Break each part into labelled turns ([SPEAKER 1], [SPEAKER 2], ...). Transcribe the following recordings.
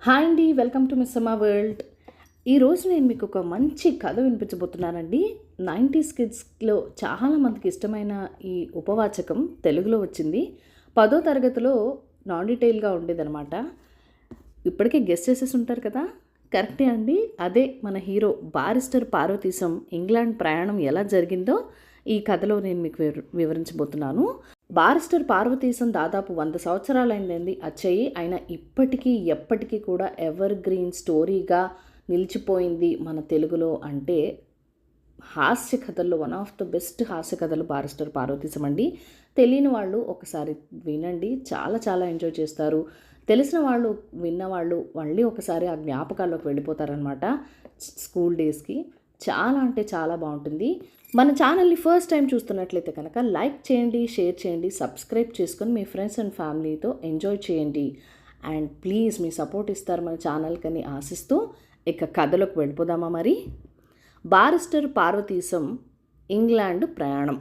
[SPEAKER 1] Hi అండి, welcome to miss అమ్మా world. ఈరోజు నేను మీకు ఒక మంచి కథ వినిపించబోతున్నానండి. 90s కిడ్స్లో చాలామందికి ఇష్టమైన ఈ ఉపవాచకం తెలుగులో వచ్చింది. 10వ తరగతిలో నాన్ డీటెయిల్గా ఉండేదన్నమాట. ఇప్పటికే గెస్ట్ చేసేసి ఉంటారు కదా, కరెక్టే అండి. అదే మన హీరో బారిస్టర్ పార్వతీశం ఇంగ్లాండ్ ప్రయాణం ఎలా జరిగిందో ఈ కథలో నేను మీకు వివరించబోతున్నాను. బారిస్టర్ పార్వతీశం దాదాపు 100 సంవత్సరాలైందండి అచ్చయ్యి. ఆయన ఇప్పటికీ ఎప్పటికీ కూడా ఎవర్ గ్రీన్ స్టోరీగా నిలిచిపోయింది మన తెలుగులో. అంటే హాస్య కథల్లో వన్ ఆఫ్ ద బెస్ట్ హాస్య కథలు బారిస్టర్ పార్వతీశం అండి. తెలియని వాళ్ళు ఒకసారి వినండి, చాలా చాలా ఎంజాయ్ చేస్తారు. తెలిసిన వాళ్ళు విన్నవాళ్ళు మళ్ళీ ఒకసారి ఆ జ్ఞాపకాల్లోకి వెళ్ళిపోతారనమాట. స్కూల్ డేస్కి చాలా అంటే చాలా బాగుంటుంది. మన ఛానల్ని ఫస్ట్ టైం చూస్తున్నట్లయితే కనుక లైక్ చేయండి, షేర్ చేయండి, సబ్స్క్రైబ్ చేసుకొని మీ ఫ్రెండ్స్ అండ్ ఫ్యామిలీతో ఎంజాయ్ చేయండి. అండ్ ప్లీజ్ మీ సపోర్ట్ ఇస్తారు మన ఛానల్కని ఆశిస్తూ ఇక కథలోకి వెళ్ళిపోదామా మరి. బారిస్టర్ పార్వతీశం ఇంగ్లాండ్ ప్రయాణం.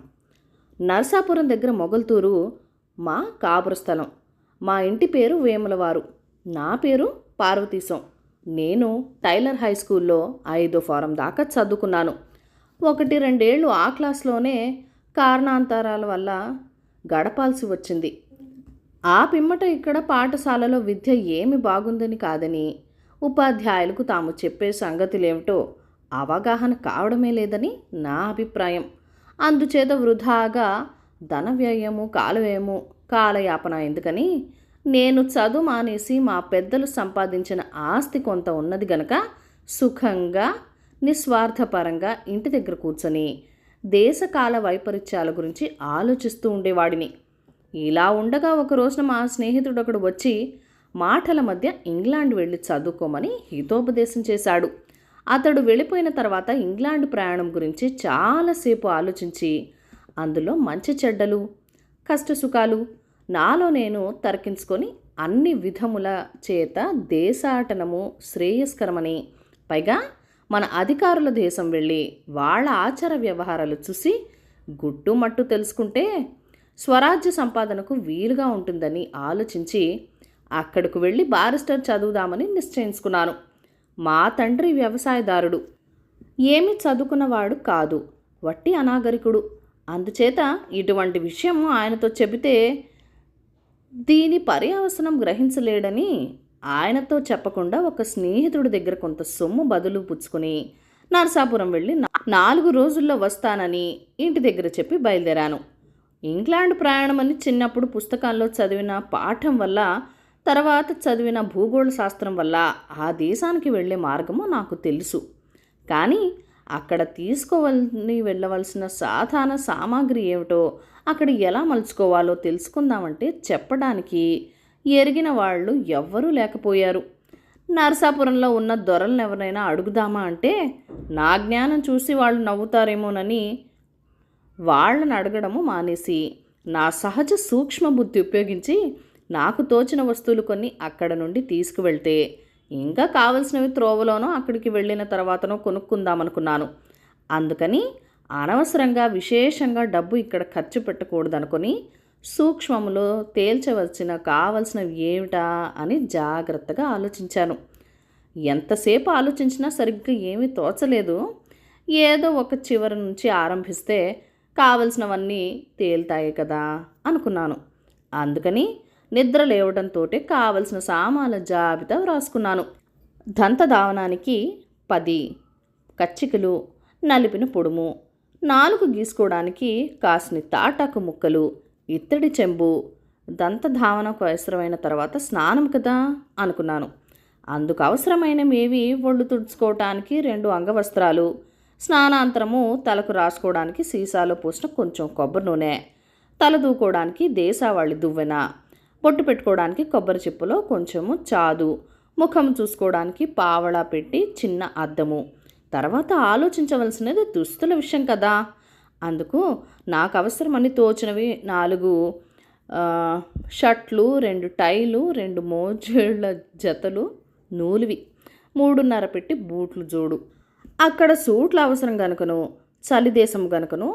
[SPEAKER 1] నరసాపురం దగ్గర మొగల్తూరు మా కాపుర స్థలం. మా ఇంటి పేరు వేములవారు. నా పేరు పార్వతీశం. నేను టైలర్ హై స్కూల్లో 5వ ఫారం దాకా చదువుకున్నాను. 1-2 ఏళ్ళు ఆ క్లాస్లోనే కారణాంతరాల వల్ల గడపాల్సి వచ్చింది. ఆ పిమ్మట ఇక్కడ పాఠశాలలో విద్య ఏమి బాగుందని కాదని, ఉపాధ్యాయులకు తాము చెప్పే సంగతులేమిటో అవగాహన కావడమే లేదని నా అభిప్రాయం. అందుచేత వృధాగా ధన వ్యయము, కాలవ్యయము, కాలయాపన ఎందుకని నేను చదువు మానేసి మా పెద్దలు సంపాదించిన ఆస్తి కొంత ఉన్నది గనక సుఖంగా నిస్వార్థపరంగా ఇంటి దగ్గర కూర్చొని దేశకాల వైపరీత్యాల గురించి ఆలోచిస్తూ ఉండేవాడిని. ఇలా ఉండగా ఒక రోజున మా స్నేహితుడు ఒకడు వచ్చి మాటల మధ్య ఇంగ్లాండ్ వెళ్ళి చదువుకోమని హితోపదేశం చేశాడు. అతడు వెళ్ళిపోయిన తర్వాత ఇంగ్లాండ్ ప్రయాణం గురించి చాలాసేపు ఆలోచించి అందులో మంచి చెడ్డలు, కష్టసుఖాలు నాలో నేను తర్కించుకొని అన్ని విధముల చేత దేశాటనము శ్రేయస్కరమని, పైగా మన అధికారుల దేశం వెళ్ళి వాళ్ళ ఆచార వ్యవహారాలు చూసి గుట్టుమట్టు తెలుసుకుంటే స్వరాజ్య సంపాదనకు వీలుగా ఉంటుందని ఆలోచించి అక్కడకు వెళ్ళి బారిస్టర్ చదువుదామని నిశ్చయించుకున్నాను. మా తండ్రి వ్యవసాయదారుడు, ఏమి చదువుకున్నవాడు కాదు, వట్టి అనాగరికుడు. అందుచేత ఇటువంటి విషయం ఆయనతో చెబితే దీని పర్యవసనం గ్రహించలేడని ఆయనతో చెప్పకుండా ఒక స్నేహితుడి దగ్గర కొంత సొమ్ము బదులు పుచ్చుకొని నరసాపురం వెళ్ళి 4 రోజుల్లో వస్తానని ఇంటి దగ్గర చెప్పి బయలుదేరాను. ఇంగ్లాండ్ ప్రయాణం అని చిన్నప్పుడు పుస్తకాల్లో చదివిన పాఠం వల్ల, తర్వాత చదివిన భూగోళ శాస్త్రం వల్ల ఆ దేశానికి వెళ్ళే మార్గము నాకు తెలుసు. కానీ అక్కడ వెళ్ళవలసిన సాధారణ సామాగ్రి ఏమిటో, అక్కడ ఎలా మలుచుకోవాలో తెలుసుకుందామంటే చెప్పడానికి ఎరిగిన వాళ్ళు ఎవ్వరూ లేకపోయారు. నరసాపురంలో ఉన్న దొరలను ఎవరైనా అడుగుదామా అంటే నా జ్ఞానం చూసి వాళ్ళు నవ్వుతారేమోనని వాళ్ళని అడగడము మానేసి నా సహజ సూక్ష్మ బుద్ధి ఉపయోగించి నాకు తోచిన వస్తువులు కొన్ని అక్కడ నుండి తీసుకువెళ్తే ఇంకా కావలసినవి త్రోవలోనో అక్కడికి వెళ్ళిన తర్వాతనో కొనుక్కుందామనుకున్నాను. అందుకని అనవసరంగా విశేషంగా డబ్బు ఇక్కడ ఖర్చు పెట్టకూడదనుకొని సూక్ష్మములో తేల్చవలసిన కావలసినవి ఏమిటా అని జాగ్రత్తగా ఆలోచించాను. ఎంతసేపు ఆలోచించినా సరిగ్గా ఏమీ తోచలేదు. ఏదో ఒక చివరి నుంచి ఆరంభిస్తే కావలసినవన్నీ తేల్తాయి కదా అనుకున్నాను. అందుకని నిద్ర లేవడంతో కావలసిన సామాన్ల జాబితా వ్రాసుకున్నాను. దంతధావనానికి 10 కచ్చికలు, నలిపిన పొడుము, 4 గీసుకోవడానికి కాసిన తాటాకు ముక్కలు, ఇత్తడి చెంబు. దంతధావనకు అవసరమైన తర్వాత స్నానం కదా అనుకున్నాను. అందుకు అవసరమైనవేవి ఒళ్ళు తుడుచుకోవటానికి 2 అంగవస్త్రాలు, స్నానాంతరము తలకు రాసుకోవడానికి సీసాలో పోసిన కొంచెం కొబ్బరి నూనె, తల దూకోవడానికి దేశావళి దువ్వెన, బొట్టు పెట్టుకోవడానికి కొబ్బరి చిప్పలో కొంచెము చాదు, ముఖం చూసుకోవడానికి పావళా పెట్టి చిన్న అద్దము. తర్వాత ఆలోచించవలసినది దుస్తుల విషయం కదా. అందుకు నాకు అవసరమని తోచినవి 4 షర్ట్లు, 2 టైలు, 2 మోజేళ్ల జతలు నూలువి, 3.5 పెట్టి బూట్లు జోడు. అక్కడ సూట్లు అవసరం గనుకను, చలిదేశం గనుకను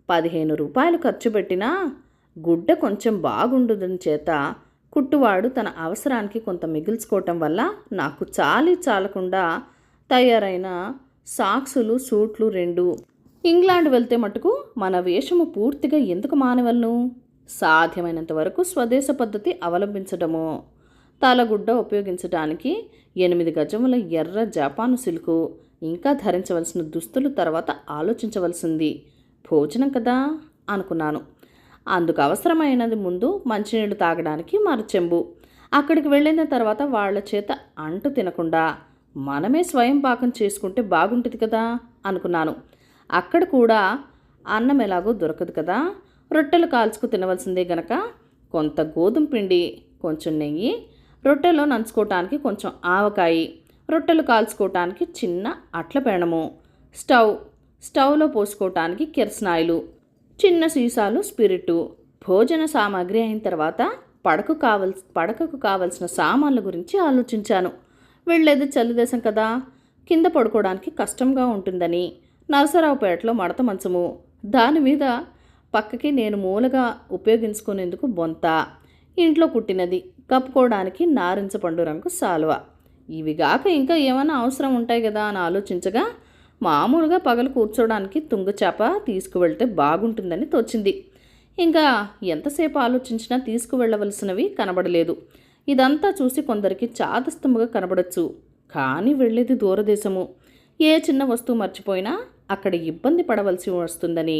[SPEAKER 1] 15 రూపాయలు ఖర్చు పెట్టినా గుడ్డ కొంచెం బాగుండుదని చేత కుట్టువాడు తన అవసరానికి కొంత మిగిల్చుకోవటం వల్ల నాకు చాలకుండా తయారైన సాక్సులు సూట్లు 2. ఇంగ్లాండ్ వెళ్తే మటుకు మన వేషము పూర్తిగా ఎందుకు మానవలను? సాధ్యమైనంత వరకు స్వదేశ పద్ధతి అవలంబించడము. తలగుడ్డ ఉపయోగించడానికి 8 గజముల ఎర్ర జపాను సిల్కు, ఇంకా ధరించవలసిన దుస్తులు తర్వాత ఆలోచించవలసింది. భోజనం కదా అనుకున్నాను. అందుకు అవసరమైనది ముందు మంచినీళ్ళు తాగడానికి మరచెంబు. అక్కడికి వెళ్ళిన తర్వాత వాళ్ళ చేత అంటు తినకుండా మనమే స్వయం పాకం చేసుకుంటే బాగుంటుంది కదా అనుకున్నాను. అక్కడ కూడా అన్నం ఎలాగో దొరకదు కదా, రొట్టెలు కాల్చుకు తినవలసిందే గనక కొంత గోధుమ పిండి, కొంచెం నెయ్యి, రొట్టెలో నంచుకోవటానికి కొంచెం ఆవకాయి, రొట్టెలు కాల్చుకోవటానికి చిన్న అట్ల పేణము, స్టవ్లో పోసుకోవటానికి కిరసనాయిలు, చిన్న సీసాలు స్పిరిటు. భోజన సామాగ్రి అయిన తర్వాత పడకకు కావలసిన సామాన్ల గురించి ఆలోచించాను. వెళ్ళేది చలిదేశం కదా, కింద పడుకోవడానికి కష్టంగా ఉంటుందని నరసరావుపేటలో మడత మంచము, దాని మీద పక్కకి నేను మూలగా ఉపయోగించుకునేందుకు బొంత, ఇంట్లో కుట్టినది కప్పుకోవడానికి నారింజ పండు రంగు సాల్వ. ఇవిగాక ఇంకా ఏమైనా అవసరం ఉంటాయి కదా అని ఆలోచించగా మామూలుగా పగలు కూర్చోడానికి తుంగచాప తీసుకువెళ్తే బాగుంటుందని తోచింది. ఇంకా ఎంతసేపు ఆలోచించినా తీసుకువెళ్ళవలసినవి కనబడలేదు. ఇదంతా చూసి కొందరికి చాదస్తముగా కనబడచ్చు, కానీ వెళ్ళేది దూరదేశము. ఏ చిన్న వస్తువు మర్చిపోయినా అక్కడ ఇబ్బంది పడవలసి వస్తుందని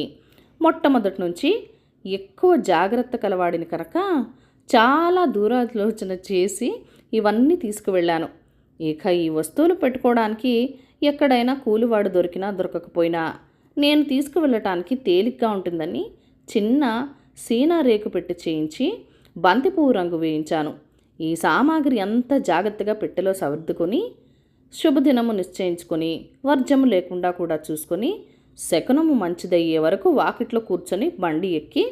[SPEAKER 1] మొట్టమొదటి నుంచి ఎక్కువ జాగ్రత్త కలవాడిని కనుక చాలా దూరాలోచన చేసి ఇవన్నీ తీసుకువెళ్ళాను. ఇక ఈ వస్తువులు పెట్టుకోవడానికి ఎక్కడైనా కూలివాడు దొరికినా దొరకకపోయినా నేను తీసుకువెళ్ళటానికి తేలిగ్గా ఉంటుందని చిన్న సీనా రేకు పెట్టి చేయించి బంతిపువ్వు రంగు వేయించాను. ఈ సామాగ్రి అంతా జాగ్రత్తగా పెట్టెలో సర్దుకొని శుభదినము నిశ్చయించుకొని వర్జము లేకుండా కూడా చూసుకొని శకునము మంచిదయ్యే వరకు వాకిట్లో కూర్చొని బండి ఎక్కి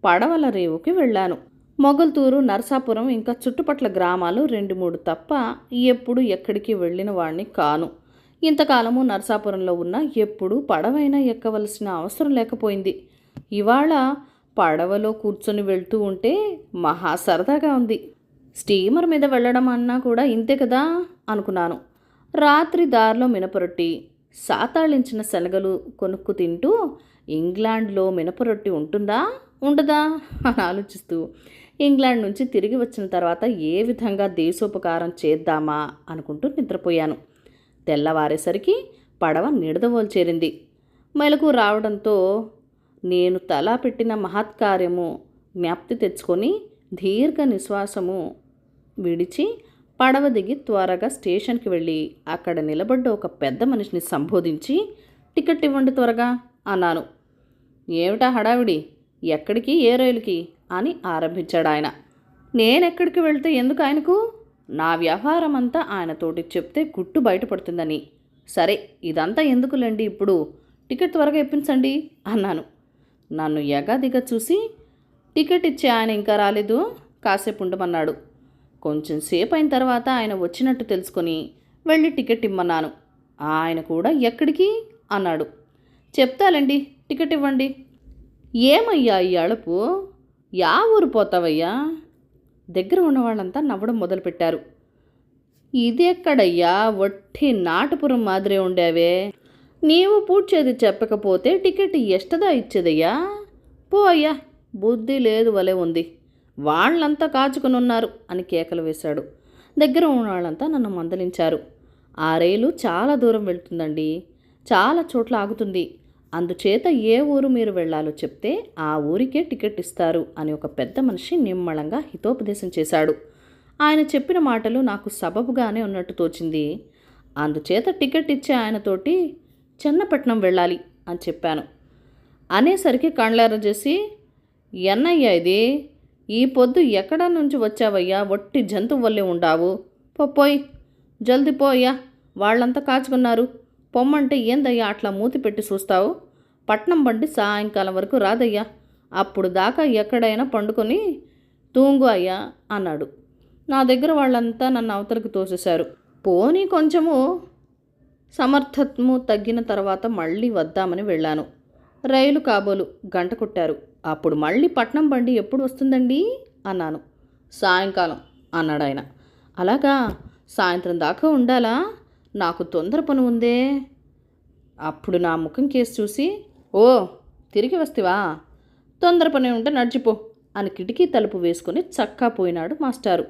[SPEAKER 1] పడవల రేవుకి వెళ్ళాను. మొగల్తూరు, నరసాపురం ఇంకా చుట్టుపట్ల గ్రామాలు 2-3 తప్ప ఎప్పుడు ఎక్కడికి వెళ్ళిన వాడిని కాను. ఇంతకాలము నరసాపురంలో ఉన్న ఎప్పుడు పడవైనా ఎక్కవలసిన అవసరం లేకపోయింది. ఇవాళ పడవలో కూర్చొని వెళ్తూ ఉంటే మహా సరదాగా ఉంది. స్టీమర్ మీద వెళ్ళడం అన్నా కూడా ఇంతే కదా అనుకున్నాను. రాత్రి దారిలో మినపరొట్టి, సాతాళించిన శనగలు కొనుక్కు తింటూ ఇంగ్లాండ్లో మినపరొట్టి ఉంటుందా ఉండదా అని ఆలోచిస్తూ ఇంగ్లాండ్ నుంచి తిరిగి వచ్చిన తర్వాత ఏ విధంగా దేశోపకారం చేద్దామా అనుకుంటూ నిద్రపోయాను. తెల్లవారేసరికి పడవ నిడదవోలు చేరింది. మెలకు రావడంతో నేను తలా పెట్టిన మహత్కార్యము జ్ఞాప్తి తెచ్చుకొని దీర్ఘ నిశ్వాసము విడిచి పడవ దిగి త్వరగా స్టేషన్కి వెళ్ళి అక్కడ నిలబడ్డ ఒక పెద్ద మనిషిని సంబోధించి టికెట్ ఇవ్వండి త్వరగా అన్నాను. ఏమిటా హడావిడి, ఎక్కడికి, ఏ రైలుకి అని ఆరంభించాడు ఆయన. నేనెక్కడికి వెళ్తే ఎందుకు ఆయనకు? నా వ్యవహారం అంతా ఆయనతోటి చెప్తే గుట్టు బయటపడుతుందని. సరే ఇదంతా ఎందుకులేండి, ఇప్పుడు టికెట్ త్వరగా ఇప్పించండి అన్నాను. నన్ను ఎగాదిగా చూసి టికెట్ ఇచ్చే ఆయన ఇంకా రాలేదు, కాసేపు ఉండమన్నాడు. కొంచెం సేపు అయిన తర్వాత ఆయన వచ్చినట్టు తెలుసుకొని వెళ్ళి టికెట్ ఇమ్మన్నాను. ఆయన కూడా ఎక్కడికి అన్నాడు. చెప్తాలండి, టికెట్ ఇవ్వండి. ఏమయ్యా ఈ అలుపు, యా ఊరు పోతావయ్యా? దగ్గర ఉన్నవాళ్ళంతా నవ్వడం మొదలుపెట్టారు. ఇదెక్కడయ్యా, వట్టి నాటుపురం మాదిరే ఉండేవే. నీవు పూడ్చేది చెప్పకపోతే టికెట్ ఎష్టదా ఇచ్చేదయ్యా? పో అయ్యా, బుద్ధి లేదు వలె ఉంది, వాళ్ళంతా కాచుకునున్నారు అని కేకలు వేశాడు. దగ్గర ఉన్న వాళ్ళంతా నన్ను మందలించారు. ఆ రైలు చాలా దూరం వెళ్తుందండి, చాలా చోట్ల ఆగుతుంది, అందుచేత ఏ ఊరు మీరు వెళ్ళాలో చెప్తే ఆ ఊరికే టికెట్ ఇస్తారు అని ఒక పెద్ద మనిషి నిమ్మళంగా హితోపదేశం చేశాడు. ఆయన చెప్పిన మాటలు నాకు సబబుగానే ఉన్నట్టు తోచింది. అందుచేత టికెట్ ఇచ్చే ఆయనతోటి చెన్నపట్నం వెళ్ళాలి అని చెప్పాను. అనేసరికి కళ్ళెర్ర చేసి, ఎన్నయ్యా ఇది, ఈ పొద్దు ఎక్కడ నుంచి వచ్చావయ్యా, వట్టి జంతువు వల్లే ఉండావు, పోయ్ జల్దీ పోయ్యా, వాళ్ళంతా కాచుకున్నారు, పొమ్మంటే ఏందయ్యా అట్లా మూతి పెట్టి చూస్తావు, పట్నం బండి సాయంకాలం వరకు రాదయ్యా, అప్పుడు దాకా ఎక్కడైనా పండుకొని తూంగు అయ్యా అన్నాడు. నా దగ్గర వాళ్ళంతా నన్ను అవతలకు తోసేశారు. పోనీ కొంచెము సమర్థత్వము తగ్గిన తర్వాత మళ్ళీ వద్దామని వెళ్ళాను. రైలు కాబోలు గంట కొట్టారు. అప్పుడు మళ్ళీ పట్నం బండి ఎప్పుడు వస్తుందండి అన్నాను. సాయంకాలం అన్నాడాయన. అలాగా, సాయంత్రం దాకా ఉండాలా? నాకు తొందర పని ఉందే. అప్పుడు నా ముఖం కేసి చూసి, ఓ తిరిగి వస్తావా? తొందర పని ఉంటే నడిచిపో అని కిటికీ తలుపు వేసుకుని చక్కా పోయినాడు మాస్టారు.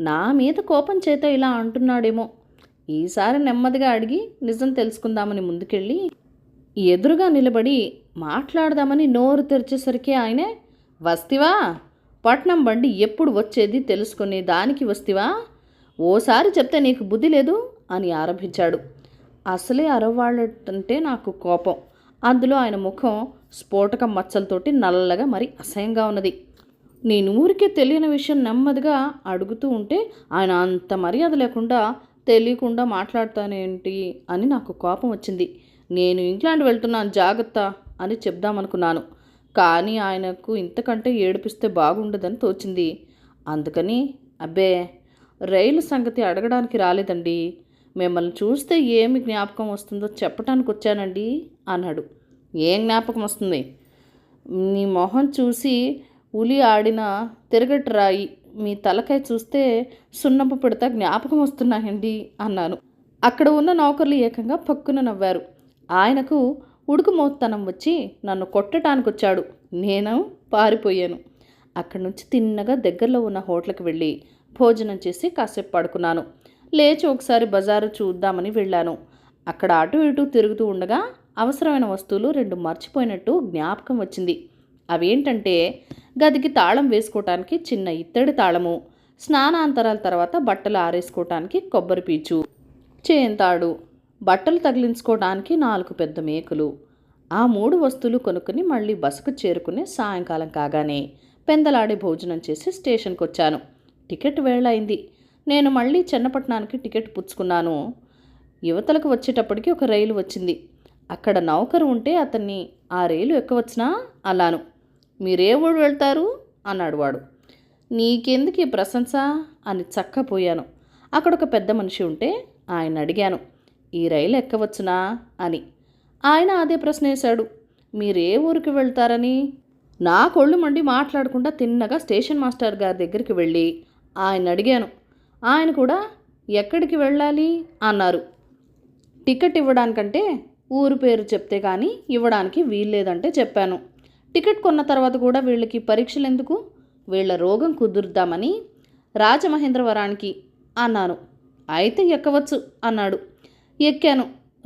[SPEAKER 1] నా మీద కోపం చేత ఇలా అంటున్నాడేమో. ఈసారి నెమ్మదిగా అడిగి నిజం తెలుసుకుందామని ముందుకెళ్ళి ఎదురుగా నిలబడి మాట్లాడదామని నోరు తెరిచేసరికి ఆయనే, వస్తివా? పట్నం బండి ఎప్పుడు వచ్చేది తెలుసుకునే దానికి వస్తివా? ఓసారి చెప్తే నీకు బుద్ధి లేదు అని ఆరంభించాడు. అసలే అరవాళ్ళంటే నాకు కోపం. అందులో ఆయన ముఖం స్ఫోటకం మచ్చలతోటి నల్లగా మరి అసహ్యంగా ఉన్నది. నేను ఊరికే తెలియని విషయం నెమ్మదిగా అడుగుతూ ఉంటే ఆయన అంత మర్యాద లేకుండా తెలియకుండా మాట్లాడతానేంటి అని నాకు కోపం వచ్చింది. నేను ఇంగ్లాండ్ వెళ్తున్నాను జాగ్రత్త అని చెప్దామనుకున్నాను. కానీ ఆయనకు ఇంతకంటే ఏడిపిస్తే బాగుండదని తోచింది. అందుకని, అబ్బే రైలు సంగతి అడగడానికి రాలేదండి, మిమ్మల్ని చూస్తే ఏమి జ్ఞాపకం వస్తుందో చెప్పడానికి వచ్చానండి అన్నాడు. ఏం జ్ఞాపకం వస్తుంది? నీ మొహం చూసి ఉలి ఆడిన తిరగటి రాయి, మీ తలకాయ చూస్తే సున్నపు పెడతా జ్ఞాపకం వస్తున్నాయండి అన్నాను. అక్కడ ఉన్న నౌకర్లు ఏకంగా పక్కున నవ్వారు. ఆయనకు ఉడుకుమోత్తనం వచ్చి నన్ను కొట్టడానికి వచ్చాడు. నేను పారిపోయాను. అక్కడి నుంచి తిన్నగా దగ్గరలో ఉన్న హోటల్కి వెళ్ళి భోజనం చేసి కాసేపు పడుకున్నాను. లేచి ఒకసారి బజారు చూద్దామని వెళ్ళాను. అక్కడ అటు ఇటు తిరుగుతూ ఉండగా అవసరమైన వస్తువులు 2 మర్చిపోయినట్టు జ్ఞాపకం వచ్చింది. అవేంటంటే, గదికి తాళం వేసుకోవటానికి చిన్న ఇత్తడి తాళము, స్నానాంతరాల తర్వాత బట్టలు ఆరేసుకోవటానికి కొబ్బరి పీచు, చేంతాడు, బట్టలు తగిలించుకోవడానికి 4 పెద్ద మేకులు. ఆ 3 వస్తువులు కొనుక్కుని మళ్ళీ బస్సుకు చేరుకునే సాయంకాలం కాగానే పెందలాడే భోజనం చేసి స్టేషన్కి వచ్చాను. టికెట్ వేళయింది. నేను మళ్ళీ చెన్నపట్నానికి టికెట్ పుచ్చుకున్నాను. యువతలకు వచ్చేటప్పటికి ఒక రైలు వచ్చింది. అక్కడ నౌకరు ఉంటే అతన్ని ఆ రైలు ఎక్కవచ్చునా అన్నాను. మీరే ఊరు వెళ్తారు అన్నాడు వాడు. నీకెందుకు ఈ ప్రశంస అని చక్కపోయాను. అక్కడ ఒక పెద్ద మనిషి ఉంటే ఆయన అడిగాను, ఈ రైలు ఎక్కవచ్చునా అని. ఆయన అదే ప్రశ్న వేశాడు. మీరే ఊరికి వెళ్తారని. నా కొళ్ళు మండి మాట్లాడకుండా తిన్నగా స్టేషన్ మాస్టర్ గారి దగ్గరికి వెళ్ళి ఆయన అడిగాను. ఆయన కూడా ఎక్కడికి వెళ్ళాలి అన్నారు. టికెట్ ఇవ్వడానికంటే ఊరు పేరు చెప్తే కానీ ఇవ్వడానికి వీల్లేదంటే చెప్పాను. టికెట్ కొన్న తర్వాత కూడా వీళ్ళకి పరీక్షలు ఎందుకు, వీళ్ళ రోగం కుదురుద్దామని రాజమహేంద్రవరానికి అన్నాను. అయితే ఎక్కవచ్చు అన్నాడు. ఎక్కాను.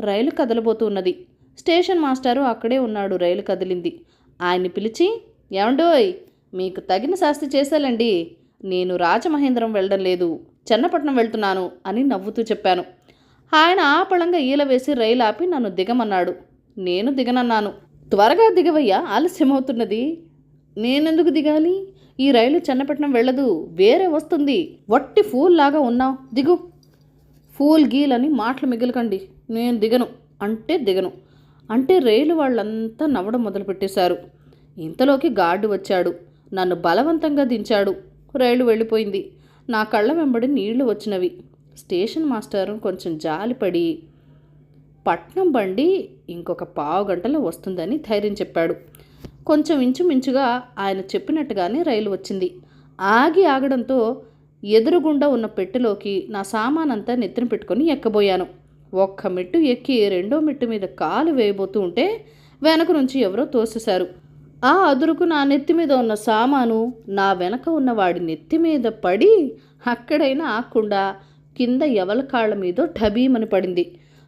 [SPEAKER 1] రైలు కదలబోతున్నది. స్టేషన్ మాస్టారు అక్కడే ఉన్నాడు. రైలు కదిలింది. ఆయన్ని పిలిచి, ఏమండోయ్ మీకు తగిన శాస్తి చేశాలండి, నేను రాజమహేంద్రం వెళ్ళడం లేదు, చెన్నపట్నం వెళ్తున్నాను అని నవ్వుతూ చెప్పాను. ఆయన ఆపళంగా ఈల వేసి రైలు ఆపి నన్ను దిగమన్నాడు. నేను దిగనన్నాను. త్వరగా దిగవయ్యా, ఆలస్యమవుతున్నది. నేనెందుకు దిగాలి? ఈ రైలు చెన్నపట్నం వెళ్ళదు, వేరే వస్తుంది. వట్టి ఫూల్ లాగా ఉన్నావు, దిగు. ఫూల్ గీలని మాటలు మిగలకండి, నేను దిగను అంటే దిగను అంటే రైలు వాళ్ళంతా నవ్వడం మొదలుపెట్టేశారు. ఇంతలోకి గార్డు వచ్చాడు. నన్ను బలవంతంగా దించాడు. రైలు వెళ్ళిపోయింది. నా కళ్ళ వెంబడి నీళ్లు వచ్చినవి. స్టేషన్ మాస్టర్ కొంచెం జాలిపడి, పట్నం బండి ఇంకొక 15 గంటలో వస్తుందని ధైర్యం చెప్పాడు. కొంచెం ఇంచుమించుగా ఆయన చెప్పినట్టుగానే రైలు వచ్చింది. ఆగడంతో ఎదురుగుండా ఉన్న పెట్టెలోకి నా సామానంతా నెత్తిన పెట్టుకొని ఎక్కబోయాను. ఒక్క మెట్టు ఎక్కి 2వ మెట్టు మీద కాలు వేయబోతూ ఉంటే వెనక నుంచి ఎవరో తోసేశారు. ఆ అదురుకు నా నెత్తి మీద ఉన్న సామాను నా వెనక ఉన్న వాడి నెత్తి మీద పడి అక్కడైనా ఆకుండా కింద ఎవల కాళ్ళ మీదో ఢబీమని పడింది.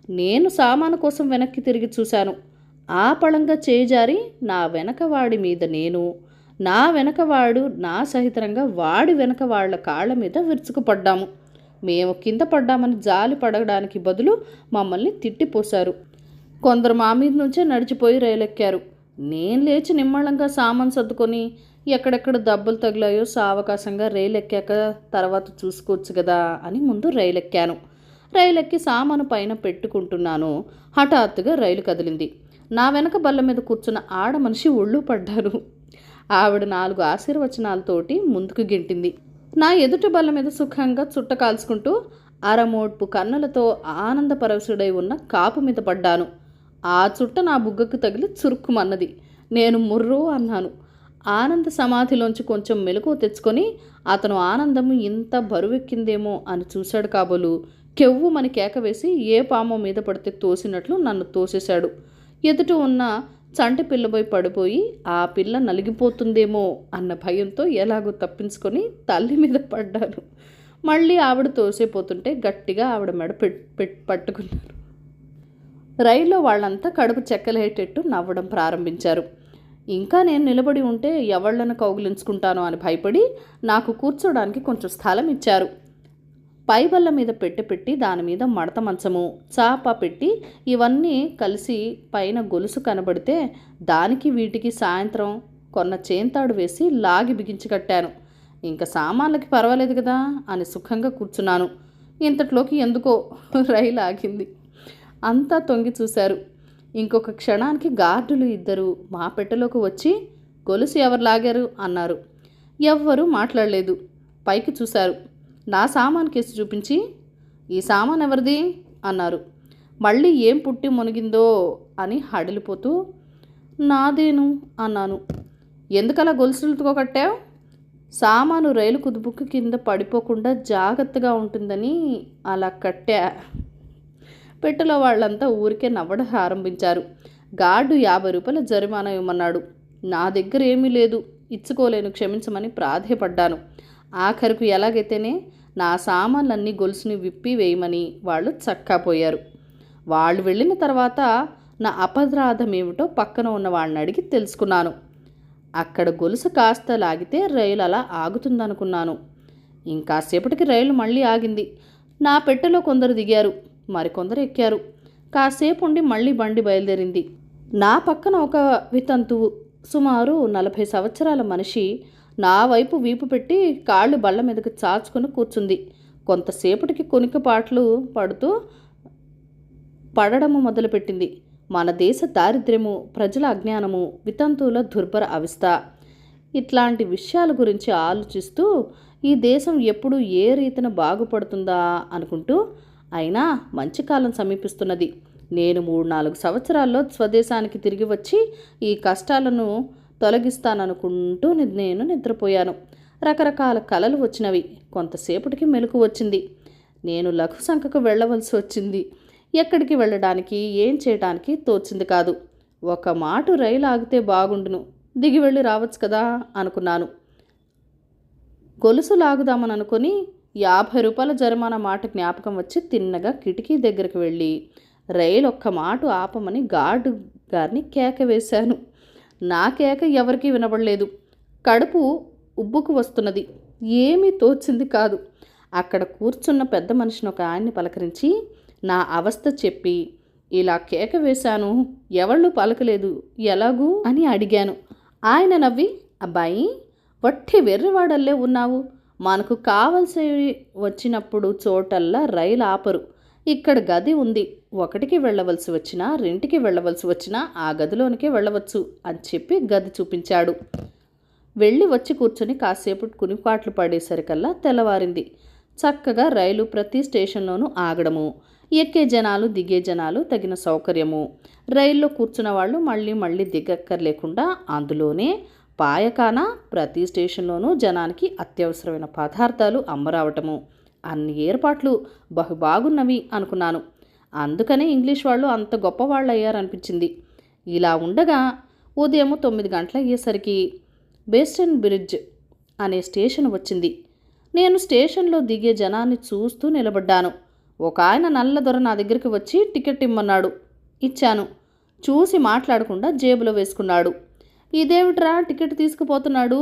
[SPEAKER 1] నేను సామాను కోసం వెనక్కి తిరిగి చూశాను. ఆ పళంగా చేజారి నా వెనకవాడి మీద నేను, నా వెనకవాడు నా సహితంగా వాడి వెనక వాళ్ళ కాళ్ళ మీద విరుచుకుపడ్డాము. మేము కింద పడ్డామని జాలి పడడానికి బదులు మమ్మల్ని తిట్టిపోశారు. కొందరు మా మీద నుంచే నడిచిపోయి రైలెక్కారు. నేను లేచి నిమ్మళంగా సామాను సర్దుకొని ఎక్కడెక్కడ దెబ్బలు తగిలాయో సావకాశంగా రైలు ఎక్కాక తర్వాత చూసుకోవచ్చు కదా అని ముందు రైలెక్కాను. రైలెక్కి సామాను పైన పెట్టుకుంటున్నాను. హఠాత్తుగా రైలు కదిలింది. నా వెనక బల్ల మీద కూర్చున్న ఆడ మనిషి ఒళ్ళు పడ్డారు. ఆవిడ 4 ఆశీర్వచనాలతోటి ముందుకు గెంటింది. నా ఎదుటి బల్ల మీద సుఖంగా చుట్ట కాల్చుకుంటూ అరమోడ్పు కన్నులతో ఆనందపరవశుడై ఉన్న కాపు మీద పడ్డాను. ఆ చుట్ట నా బుగ్గకు తగిలి చురుక్కుమన్నది. నేను ముర్రు అన్నాను. ఆనంద సమాధిలోంచి కొంచెం మెలకువ తెచ్చుకొని అతను ఆనందం ఇంత బరువెక్కిందేమో అని చూశాడు కాబోలు కెవ్వుమని కేక వేసి ఏ పామో మీద పడితే తోసినట్లు నన్ను తోసేశాడు. ఎదుట ఉన్న చంటి పిల్లబోయి పడిపోయి ఆ పిల్ల నలిగిపోతుందేమో అన్న భయంతో ఎలాగో తప్పించుకొని తల్లి మీద పడ్డాను. మళ్ళీ ఆవిడ తోసేపోతుంటే గట్టిగా ఆవిడ మెడ పట్టుకున్నారు. రైల్లో వాళ్ళంతా కడుపు చెక్కలేటట్టు నవ్వడం ప్రారంభించారు. ఇంకా నేను నిలబడి ఉంటే ఎవళ్ళను కౌగిలించుకుంటానో అని భయపడి నాకు కూర్చోడానికి కొంచెం స్థలం ఇచ్చారు. పై బల్ల మీద పెట్టి దాని మీద మడత మంచము, చాప పెట్టి ఇవన్నీ కలిసి పైన గొలుసు కనబడితే దానికి వీటికి సాయంత్రం కొన్న చేంతాడు వేసి లాగి బిగించి కట్టాను. ఇంకా సామాన్లకి పర్వాలేదు కదా అని సుఖంగా కూర్చున్నాను. ఇంతట్లోకి ఎందుకో రైలు ఆగింది. అంతా తొంగి చూశారు. ఇంకొక క్షణానికి గార్డులు ఇద్దరు మా పెట్టెలోకి వచ్చి గొలుసు ఎవరు లాగారు అన్నారు. ఎవ్వరూ మాట్లాడలేదు. పైకి చూశారు. నా సామాన్ కేసు చూపించి ఈ సామాన్ ఎవరిది అన్నారు. మళ్ళీ ఏం పుట్టి మునిగిందో అని హడిలిపోతూ నాదేను అన్నాను. ఎందుకలా గొలుసులతో కట్టావు? సామాను రైలు కుదుపుకి కింద పడిపోకుండా జాగ్రత్తగా ఉంటుందని అలా కట్టా. పెట్టెలో వాళ్ళంతా ఊరికే నవ్వడం ఆరంభించారు. గార్డు 50 రూపాయల జరిమానా ఇవ్వమన్నాడు. నా దగ్గర ఏమీ లేదు, ఇచ్చుకోలేను, క్షమించమని ప్రాధేయపడ్డాను. ఆఖరికి ఎలాగైతేనే నా సామాన్లన్నీ గొలుసుని విప్పి వేయమని వాళ్ళు చక్కాపోయారు. వాళ్ళు వెళ్ళిన తర్వాత నా అపరాధం ఏమిటో పక్కన ఉన్న వాళ్ళని అడిగి తెలుసుకున్నాను. అక్కడ గొలుసు కాస్త లాగితే రైలు అలా ఆగుతుందనుకున్నాను. ఇంకాసేపటికి రైలు మళ్ళీ ఆగింది. నా పెట్టెలో కొందరు దిగారు, మరికొందరు ఎక్కారు. కాసేపు ఉండి మళ్ళీ బండి బయలుదేరింది. నా పక్కన ఒక వితంతువు, సుమారు 40 సంవత్సరాల మనిషి నా వైపు వీపు పెట్టి కాళ్ళు బళ్ళ మీదకి చాచుకుని కూర్చుంది. కొంతసేపటికి కొనికిపాట్లు పడుతూ పడడము మొదలుపెట్టింది. మన దేశ దారిద్ర్యము, ప్రజల అజ్ఞానము, వితంతువుల దుర్భర అవస్థ, ఇట్లాంటి విషయాల గురించి ఆలోచిస్తూ ఈ దేశం ఎప్పుడు ఏ రీతిన బాగుపడుతుందా అనుకుంటూ, అయినా మంచి కాలం సమీపిస్తున్నది. నేను 3-4 సంవత్సరాల్లో స్వదేశానికి తిరిగి వచ్చి ఈ కష్టాలను తొలగిస్తాననుకుంటూ నేను నిద్రపోయాను. రకరకాల కలలు వచ్చినవి. కొంతసేపటికి మెలకు వచ్చింది. నేను లఘుశంకకు వెళ్ళవలసి వచ్చింది. ఎక్కడికి వెళ్ళడానికి, ఏం చేయడానికి తోచింది కాదు. ఒక మాట రైలు ఆగితే బాగుండును, దిగి వెళ్ళి రావచ్చు కదా అనుకున్నాను. గొలుసు లాగుదామని అనుకుని 50 రూపాయల జరిమానా మాట జ్ఞాపకం వచ్చి తిన్నగా కిటికీ దగ్గరికి వెళ్ళి రైలు ఒక్క మాట ఆపమని గార్డు గారిని కేక వేశాను. నా కేక ఎవరికీ వినబడలేదు. కడుపు ఉబ్బుకు వస్తున్నది. ఏమీ తోచింది కాదు. అక్కడ కూర్చున్న పెద్ద మనిషిని ఒక ఆయన్ని పలకరించి నా అవస్థ చెప్పి ఇలా కేక వేశాను, ఎవళ్ళు పలకలేదు, ఎలాగూ అని అడిగాను. ఆయన నవ్వి, అబ్బాయి వట్టి వెర్రివాడల్లే ఉన్నావు, మనకు కావలసి వచ్చినప్పుడు చోటల్లా రైలు ఆపరు. ఇక్కడ గది ఉంది, 1కి వెళ్ళవలసి వచ్చినా 2కి వెళ్ళవలసి వచ్చినా ఆ గదిలోనికే వెళ్ళవచ్చు అని చెప్పి గది చూపించాడు. వెళ్ళి వచ్చి కూర్చొని కాసేపు కునిపాట్లు పడేసరికల్లా తెల్లవారింది. చక్కగా రైలు ప్రతి స్టేషన్లోనూ ఆగడము, ఎక్కే జనాలు దిగే జనాలు తగిన సౌకర్యము, రైల్లో కూర్చున్న వాళ్ళు మళ్ళీ దిగక్కర్లేకుండా అందులోనే పాయకాన ప్రతి స్టేషన్లోనూ జనానికి అత్యవసరమైన పదార్థాలు అమ్మరావటము, అన్ని ఏర్పాట్లు బాగున్నవి అనుకున్నాను. అందుకనే ఇంగ్లీష్ వాళ్ళు అంత గొప్పవాళ్ళు అయ్యారనిపించింది. ఇలా ఉండగా ఉదయం 9 గంటల అయ్యేసరికి బేస్టన్ బ్రిడ్జ్ అనే స్టేషన్ వచ్చింది. నేను స్టేషన్లో దిగే జనాన్ని చూస్తూ నిలబడ్డాను. ఒక ఆయన నల్ల దొర నా దగ్గరికి వచ్చి టికెట్ ఇమ్మన్నాడు. ఇచ్చాను. చూసి మాట్లాడకుండా జేబులో వేసుకున్నాడు. ఇదేమిట్రా టికెట్ తీసుకుపోతున్నాడు,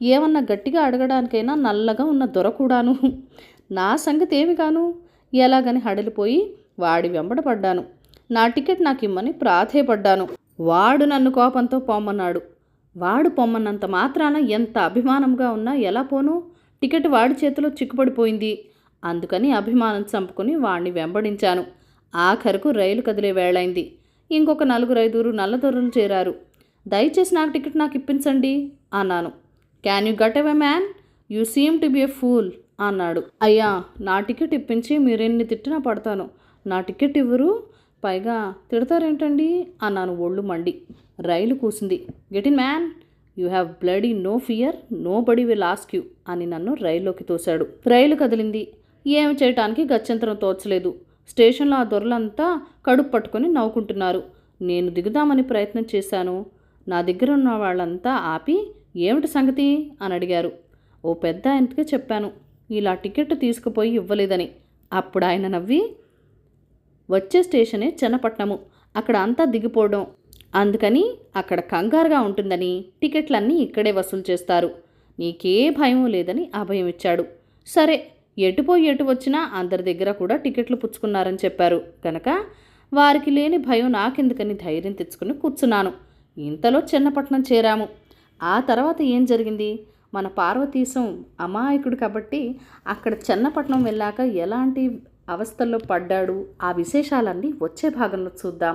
[SPEAKER 1] ఏమన్నా గట్టిగా అడగడానికైనా నల్లగా ఉన్న దొర కూడాను. నా సంగతి ఏమి కాను, ఎలాగని హడలిపోయి వాడి వెంబడపడ్డాను. నా టికెట్ నాకు ఇమ్మని ప్రాధేయపడ్డాను. వాడు నన్ను కోపంతో పొమ్మన్నాడు. వాడు పొమ్మన్నంత మాత్రాన ఎంత అభిమానంగా ఉన్నా ఎలా పోను, టికెట్ వాడి చేతిలో చిక్కుపడిపోయింది. అందుకని అభిమానం చంపుకుని వాడిని వెంబడించాను. ఆఖరకు రైలు కదిలే వేళైంది. ఇంకొక 4-5 నల్లదొరలు చేరారు. దయచేసి నాకు టికెట్ నాకు ఇప్పించండి అన్నాను. Can you got away man, you seem to be a fool అన్నాడు. అయ్యా, నా టికెట్ ఇప్పించి మీరెన్ని తిట్టినా పడతాను, నా టికెట్ ఇవ్వరు, పైగా తిడతారేంటండి అన్నాను ఒళ్ళు మండి. రైలు కూసింది. Get in man, you have bloody no fear, nobody will ask you అని నన్ను రైల్లోకి తోశాడు. రైలు కదిలింది. ఏమి చేయటానికి గత్యంతరం తోచలేదు. స్టేషన్లో ఆ దొరలంతా కడుపు పట్టుకొని నవ్వుకుంటున్నారు. నేను దిగుదామని ప్రయత్నం చేశాను. నా దగ్గర ఉన్న వాళ్ళంతా ఆపి ఏమిటి సంగతి అని అడిగారు. ఓ పెద్ద ఆయనకి చెప్పాను ఇలా టికెట్ తీసుకుపోయి ఇవ్వలేదని. అప్పుడు ఆయన నవ్వి, వచ్చే స్టేషనే చెన్నపట్నము, అక్కడ అంతా దిగిపోవడం, అందుకని అక్కడ కంగారుగా ఉంటుందని టికెట్లన్నీ ఇక్కడే వసూలు చేస్తారు, నీకే భయం లేదని అభయం ఇచ్చాడు. సరే, ఎటుపోయి ఎటు వచ్చినా అందరి దగ్గర కూడా టికెట్లు పుచ్చుకున్నారని చెప్పారు కనుక వారికి లేని భయం నాకెందుకని ధైర్యం తెచ్చుకుని కూర్చున్నాను. ఇంతలో చెన్నపట్నం చేరాము. ఆ తర్వాత ఏం జరిగింది? మన పార్వతీశం అమాయకుడు కాబట్టి అక్కడ చెన్నపట్నం వెళ్ళాక ఎలాంటి అవస్థల్లో పడ్డాడు, ఆ విశేషాలన్నీ వచ్చే భాగంలో చూద్దాం.